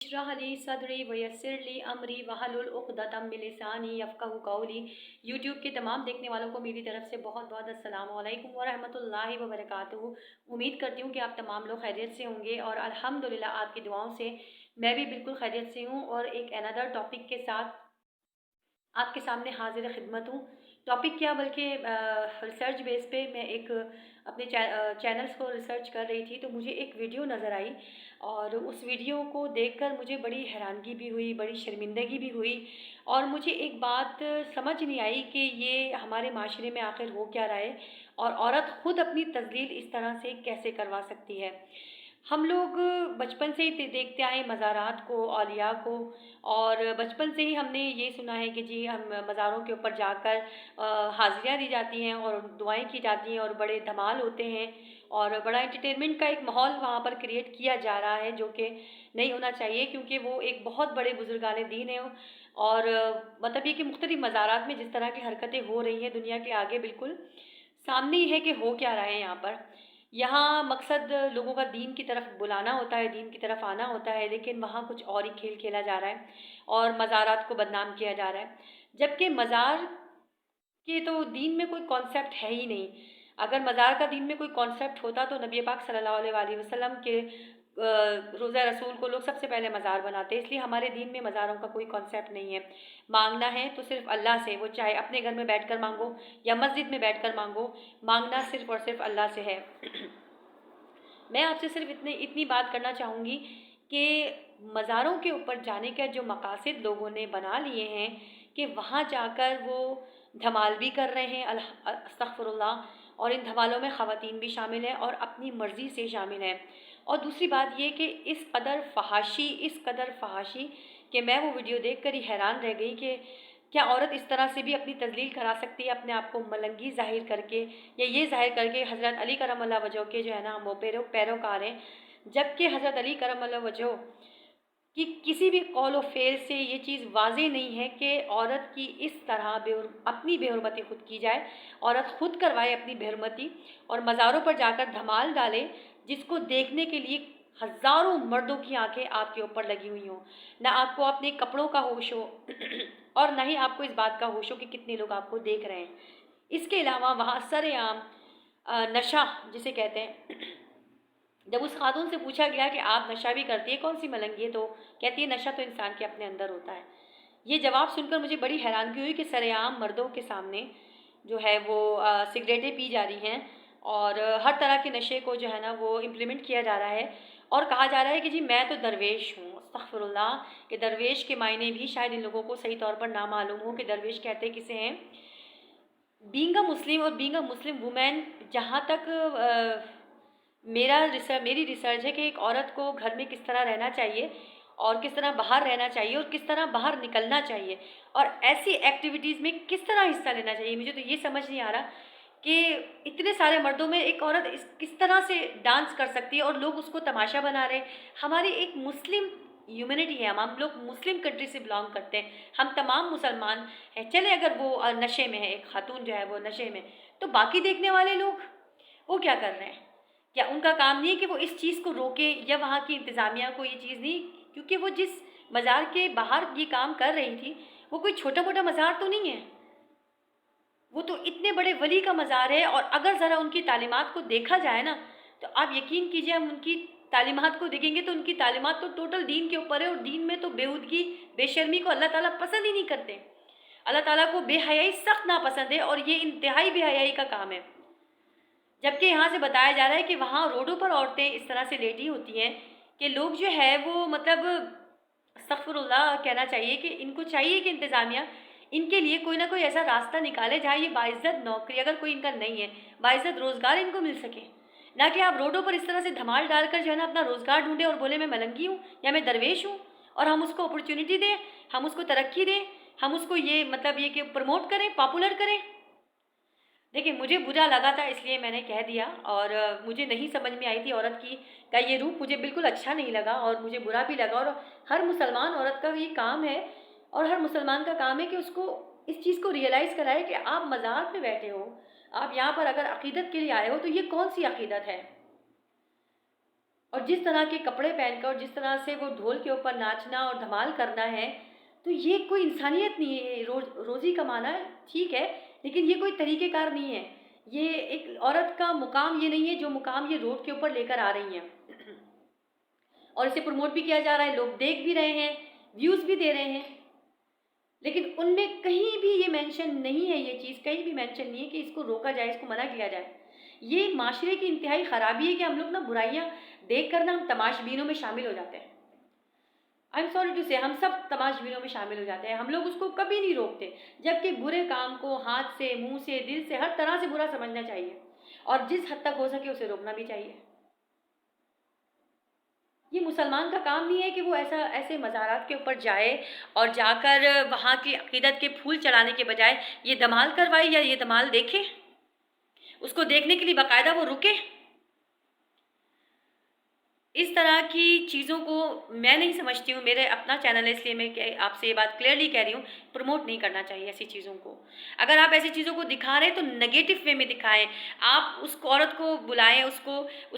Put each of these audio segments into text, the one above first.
इश्रह ली सदरी वयस्सिर ली अमरी वहलुल उक़दतम मिन लिसानी यफ़क़हू क़ौली। यूट्यूब के तमाम देखने वालों को मेरी तरफ से बहुत बहुत अस्सलामु अलैकुम व रहमतुल्लाहि व बरकातुहू। उम्मीद करती हूँ कि आप तमाम लोग खैरियत से होंगे और अल्हम्दुलिल्लाह आपकी दुआओं से मैं भी बिल्कुल खैरियत से हूँ और एक अनदर टॉपिक के साथ आपके सामने हाजिर खिदमत हूँ। टॉपिक क्या बल्कि रिसर्च बेस पे मैं एक अपने चैनल्स को रिसर्च कर रही थी तो मुझे एक वीडियो नज़र आई और उस वीडियो को देखकर मुझे बड़ी हैरानगी भी हुई, बड़ी शर्मिंदगी भी हुई और मुझे एक बात समझ नहीं आई कि ये हमारे माशरे में आखिर हो क्या रहा है और औरत ख़ुद अपनी तज़लील इस तरह से कैसे करवा सकती है। हम लोग बचपन से ही देखते आए मज़ारात को, औलिया को, और बचपन से ही हमने ये सुना है कि जी हम मज़ारों के ऊपर जाकर हाज़िरियाँ दी जाती हैं और दुआएं की जाती हैं और बड़े धमाल होते हैं और बड़ा एंटरटेनमेंट का एक माहौल वहाँ पर क्रिएट किया जा रहा है जो कि नहीं होना चाहिए, क्योंकि वो एक बहुत बड़े बुजुर्गान दीन है। और मतलब ये कि मुख्तलिफ मज़ारात में जिस तरह की हरकतें हो रही हैं दुनिया के आगे बिल्कुल सामने ही है कि हो क्या रहा है यहाँ पर। यहाँ मकसद लोगों का दीन की तरफ बुलाना होता है, दीन की तरफ आना होता है, लेकिन वहाँ कुछ और ही खेल खेला जा रहा है और मज़ारात को बदनाम किया जा रहा है, जबकि मज़ार के तो दीन में कोई कॉन्सेप्ट है ही नहीं। अगर मज़ार का दीन में कोई कॉन्सेप्ट होता तो नबी पाक सल्लल्लाहु अलैहि वसल्लम के रोज़ा रसूल को लोग सबसे पहले मज़ार बनाते। इसलिए हमारे दीन में मज़ारों का कोई कॉन्सेप्ट नहीं है। मांगना है तो सिर्फ अल्लाह से, वो चाहे अपने घर में बैठकर मांगो या मस्जिद में बैठकर मांगो, मांगना सिर्फ और सिर्फ अल्लाह से है। मैं आपसे सिर्फ इतनी बात करना चाहूँगी कि मज़ारों के ऊपर जाने का जो मकासद लोगों ने बना लिए हैं कि वहाँ जाकर वो धमाल भी कर रहे हैं, अस्तग़फ़िरुल्लाह, और इन धमालों में ख़वातीन भी शामिल हैं और अपनी मर्ज़ी से शामिल हैं। और दूसरी बात ये कि इस कदर फ़हाशी कि मैं वो वीडियो देख कर ही हैरान रह गई कि क्या औरत इस तरह से भी अपनी तज़लील करा सकती है, अपने आप को मलंगी ज़ाहिर करके, या ये ज़ाहिर करके हज़रत अली करमल्लाह वजह के जो है ना वो पैरोकार हैं, जबकि हज़रत अली करमल्लाह वजह कि किसी भी कौल व फ़ेल से ये चीज़ वाज़ेह नहीं है कि औरत की इस तरह अपनी बेहुरमती ख़ुद की जाए, औरत ख़ुद करवाए अपनी बेहुरमती और मज़ारों पर जाकर धमाल डाले, जिसको देखने के लिए हज़ारों मर्दों की आंखें आपके ऊपर लगी हुई हों। ना आपको अपने कपड़ों का होश हो और ना ही आपको इस बात का होश हो कि कितने लोग आपको देख रहे हैं। इसके अलावा वहाँ सरेआम नशा जिसे कहते हैं, जब उस खातून से पूछा गया कि आप नशा भी करती है, कौन सी मलंगी है, तो कहती है नशा तो इंसान के अपने अंदर होता है। ये जवाब सुनकर मुझे बड़ी हैरानगी हुई कि सरेआम मर्दों के सामने जो है वो सिगरेटें पी जा रही हैं और हर तरह के नशे को जो है ना वो इम्प्लीमेंट किया जा रहा है और कहा जा रहा है कि जी मैं तो दरवेश हूँ। अस्तग़फ़िरुल्लाह, कि दरवेश के मायने भी शायद इन लोगों को सही तौर पर ना मालूम हो कि दरवेश कहते किसे हैं। बीइंग अ मुस्लिम और बीइंग अ मुस्लिम वुमेन, जहाँ तक मेरी रिसर्च है कि एक औरत को घर में किस तरह रहना चाहिए और किस तरह बाहर रहना चाहिए और किस तरह बाहर निकलना चाहिए और ऐसी एक्टिविटीज़ में किस तरह हिस्सा लेना चाहिए। मुझे तो ये समझ नहीं आ रहा कि इतने सारे मर्दों में एक औरत किस तरह से डांस कर सकती है और लोग उसको तमाशा बना रहे हैं। हमारी एक मुस्लिम ह्यूमैनिटी है, हम लोग मुस्लिम कंट्री से बिलोंग करते हैं, हम तमाम मुसलमान हैं। चले अगर वो नशे में है, एक खातून जो है वो नशे में, तो बाकी देखने वाले लोग वो क्या कर रहे हैं? क्या उनका काम नहीं है कि वो इस चीज़ को रोके, या वहाँ की इंतज़ामिया को ये चीज़ नहीं, क्योंकि वो जिस मज़ार के बाहर ये काम कर रही थी वो कोई छोटा मोटा मज़ार तो नहीं है, वो तो इतने बड़े वली का मज़ार है। और अगर ज़रा उनकी तालीमात को देखा जाए ना, तो आप यकीन कीजिए, हम उनकी तालीमात को देखेंगे तो उनकी तालीमात तो टोटल दीन के ऊपर है और दीन में तो बेहूदगी, बेशर्मी को अल्लाह ताला पसंद ही नहीं करते। अल्लाह ताला को बेहयाई सख्त नापसंद है और ये इंतहाई बेहयाई का काम है। जबकि यहाँ से बताया जा रहा है कि वहाँ रोडों पर औरतें इस तरह से लेटी होती हैं कि लोग जो है वो मतलब अस्तग़फ़िरुल्लाह कहना चाहिए कि इनको चाहिए कि इंतज़ामिया इनके लिए कोई ना कोई ऐसा रास्ता निकाले जहाँ ये बाइज़्ज़त नौकरी, अगर कोई इनका नहीं है, बाइज़्ज़त रोज़गार इनको मिल सके। ना कि आप रोडों पर इस तरह से धमाल डालकर जो है ना अपना रोज़गार ढूंढें और बोले मैं मलंगी हूँ या मैं दरवेश हूँ, और हम उसको अपॉर्चुनिटी दें, हम उसको तरक्की दें, हम उसको ये मतलब ये कि प्रमोट करें, पॉपुलर करें। देखिए, मुझे बुरा लगा था इसलिए मैंने कह दिया, और मुझे नहीं समझ में आई थी औरत की का ये रूप, मुझे बिल्कुल अच्छा नहीं लगा और मुझे बुरा भी लगा। और हर मुसलमान औरत का ये काम है और हर मुसलमान का काम है कि उसको इस चीज़ को रियलाइज़ कराए कि आप मज़ार पे बैठे हो, आप यहाँ पर अगर अक़ीदत के लिए आए हो तो ये कौन सी अक़ीदत है। اور جس طرح کے کپڑے پہن کر اور جس طرح سے وہ ڈھول کے اوپر ناچنا اور دھمال کرنا ہے، تو یہ کوئی انسانیت نہیں ہے. روزی کمانا ٹھیک ہے، لیکن یہ کوئی طریقہ کار نہیں ہے. یہ ایک عورت کا مقام یہ نہیں ہے جو مقام یہ روڈ کے اوپر لے کر آ رہی ہیں. اور اسے پروموٹ بھی کیا جا رہا ہے، لوگ دیکھ بھی رہے ہیں، ویوز بھی دے رہے ہیں، لیکن ان میں کہیں بھی یہ مینشن نہیں ہے، یہ چیز کہیں بھی مینشن نہیں ہے کہ اس کو روکا جائے، اس کو منع کیا جائے. یہ معاشرے کی انتہائی خرابی ہے کہ ہم لوگ نا برائیاں دیکھ کر نا ہم تماش بینوں میں شامل ہو جاتے ہیں. آئی ایم سوری ٹو سے، ہم سب تماش بینوں میں شامل ہو جاتے ہیں. ہم لوگ اس کو کبھی نہیں روکتے، جبکہ برے کام کو ہاتھ سے، منہ سے، دل سے، ہر طرح سے برا سمجھنا چاہیے، اور جس حد تک ہو سکے اسے روکنا بھی چاہیے. یہ مسلمان کا کام نہیں ہے کہ وہ ایسے مزارات کے اوپر جائے اور جا کر وہاں کی عقیدت کے پھول چڑھانے کے بجائے یہ دمال کروائے یا یہ دمال دیکھے، اس کو دیکھنے کے لیے باقاعدہ وہ رکے. اس طرح کی چیزوں کو میں نہیں سمجھتی ہوں. میرے اپنا چینل ہے، اس لیے میں آپ سے یہ بات کلیئرلی کہہ رہی ہوں، پروموٹ نہیں کرنا چاہیے ایسی چیزوں کو. اگر آپ ایسی چیزوں کو دکھا رہے ہیں تو نگیٹو وے میں دکھائیں. آپ اس عورت کو بلائیں، اس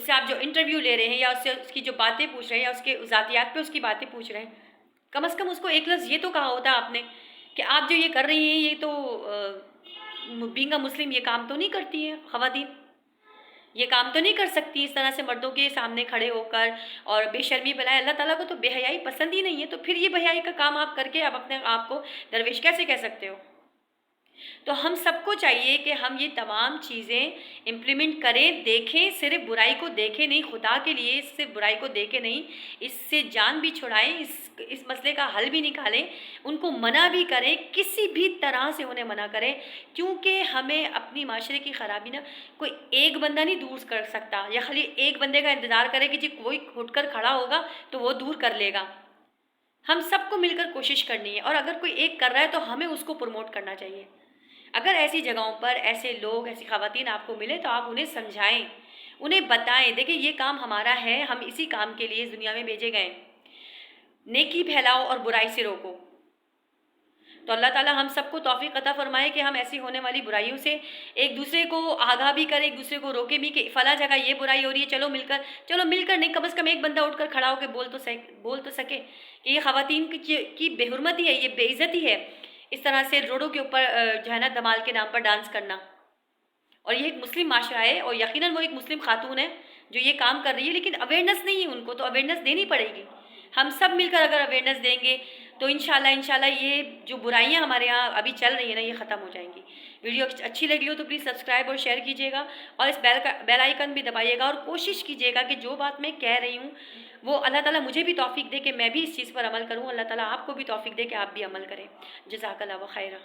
سے آپ جو انٹرویو لے رہے ہیں یا اس کی جو باتیں پوچھ رہے ہیں یا اس کے ذاتیات پہ اس کی باتیں پوچھ رہے ہیں، کم از کم اس کو ایک لفظ یہ تو کہا ہوتا آپ نے کہ آپ جو یہ کر رہی ہیں یہ تو بینگ اے مسلم یہ کام تو نہیں کرتی ہیں خواتین، یہ کام تو نہیں کر سکتی اس طرح سے مردوں کے سامنے کھڑے ہو کر اور بے شرمی بلائے. اللہ تعالیٰ کو تو بے حیائی پسند ہی نہیں ہے، تو پھر یہ بے حیائی کا کام آپ کر کے آپ اپنے آپ کو درویش کیسے کہہ سکتے ہو؟ تو ہم سب کو چاہیے کہ ہم یہ تمام چیزیں امپلیمنٹ کریں، دیکھیں، صرف برائی کو دیکھیں نہیں، خدا کے لیے صرف برائی کو دیکھیں نہیں، اس سے جان بھی چھڑائیں، اس مسئلے کا حل بھی نکالیں، ان کو منع بھی کریں، کسی بھی طرح سے انہیں منع کریں. کیونکہ ہمیں اپنی معاشرے کی خرابی نا کوئی ایک بندہ نہیں دور کر سکتا، یا خالی ایک بندے کا انتظار کرے کہ جی کوئی اٹھ کر کھڑا ہوگا تو وہ دور کر لے گا. ہم سب کو مل کر کوشش کرنی ہے، اور اگر کوئی ایک کر رہا ہے تو ہمیں اس کو پروموٹ کرنا چاہیے. اگر ایسی جگہوں پر ایسے لوگ، ایسی خواتین آپ کو ملے تو آپ انہیں سمجھائیں، انہیں بتائیں. دیکھیں یہ کام ہمارا ہے، ہم اسی کام کے لیے اس دنیا میں بھیجے گئے. نیکی پھیلاؤ اور برائی سے روکو. تو اللہ تعالیٰ ہم سب کو توفیق عطا فرمائے کہ ہم ایسی ہونے والی برائیوں سے ایک دوسرے کو آگاہ بھی کریں، ایک دوسرے کو روکے بھی کہ فلاں جگہ یہ برائی ہو رہی ہے، چلو مل کر نہیں، کم از کم ایک بندہ اٹھ کر کھڑا ہو کے بول تو سکے کہ یہ خواتین کی بے حرمتی ہے، یہ بے عزتی ہے، اس طرح سے روڈوں کے اوپر جو ہے نا دمال کے نام پر ڈانس کرنا. اور یہ ایک مسلم معاشرہ ہے، اور یقیناً وہ ایک مسلم خاتون ہے جو یہ کام کر رہی ہے، لیکن اویئرنیس نہیں ہے ان کو، تو اویئرنیس دینی پڑے گی. ہم سب مل کر اگر اویئرنیس دیں گے تو انشاءاللہ یہ جو برائیاں ہمارے یہاں ابھی چل رہی ہیں نا یہ ختم ہو جائیں گی. ویڈیو اچھی لگی ہو تو پلیز سبسکرائب اور شیئر کیجیے گا، اور اس بیل آئیکن بھی دبائیے گا، اور کوشش کیجیے گا کہ جو بات میں کہہ رہی ہوں وہ اللہ تعالیٰ مجھے بھی توفیق دے کہ میں بھی اس چیز پر عمل کروں، اللہ تعالیٰ آپ کو بھی توفیق دے کہ آپ بھی عمل کریں. جزاک اللہ خیرہ.